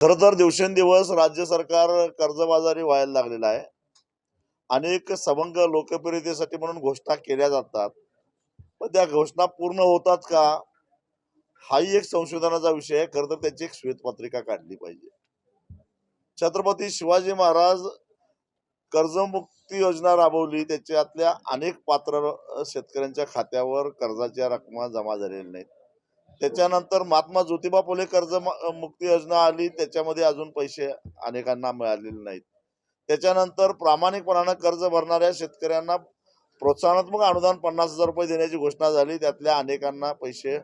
खरं तर दिवसेंदिवस राज्य सरकार कर्जबाजारी व्हायला लागलेलं आहे. अनेक सवंग लोकप्रियतेसाठी म्हणून घोषणा केल्या जातात. पण त्या घोषणा पूर्ण होतात का? हाही एक संशोधनाचा विषय आहे. खरं तर त्याची एक श्वेतपत्रिका काढली पाहिजे. छत्रपती शिवाजी महाराज कर्जमुक्ती योजना राबवली. त्याच्यातल्या अनेक पात्र शेतकऱ्यांच्या खात्यावर कर्जाच्या रकमा जमा झालेल्या नाहीत. त्याच्यानंतर महात्मा ज्योतिबा फुले मुक्ती योजना आली. त्याच्यामध्ये अजून पैसे अनेकांना मिळालेले नाहीत. त्याच्यानंतर प्रामाणिकपणानं कर्ज भरणाऱ्या शेतकऱ्यांना प्रोत्साहनात्मक अनुदान 50,000 रुपये देण्याची घोषणा झाली. त्यातल्या अनेकांना पैसे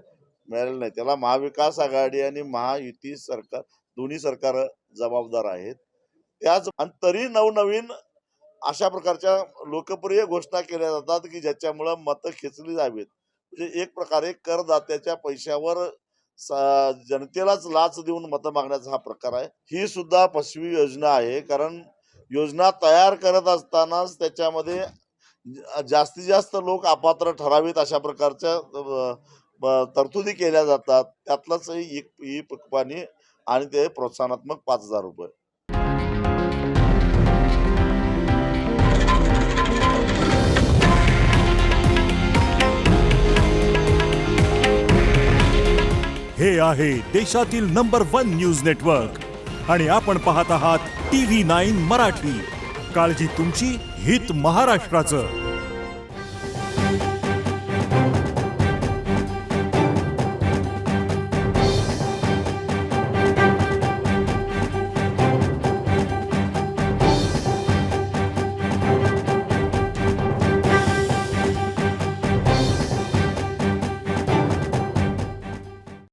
मिळालेले नाही. त्याला महाविकास आघाडी आणि महायुती सरकार दोन्ही सरकार जबाबदार आहेत. त्याच आणि तरी नवनवीन अशा प्रकारच्या लोकप्रिय घोषणा केल्या जातात की ज्याच्यामुळं मतं खेचली जावीत. म्हणजे एक प्रकारे करदात्याच्या पैशावर जनतेलाच लाच देऊन मतं मागण्याचा हा प्रकार आहे. ही सुद्धा फसवी योजना आहे. कारण योजना तयार करत असतानाच त्याच्यामध्ये जास्तीत जास्त लोक अपात्र ठरावीत अशा प्रकारच्या तरतुदी केल्या जातात. त्यातलंच ही पाणी आणि ते प्रोत्साहनात्मक 5,000 रुपये. हे आहे देशातील नंबर 1 न्यूज नेटवर्क आणि आपण पाहत आहात TV9 मराठी. काळजी तुमची, हित महाराष्ट्राचं.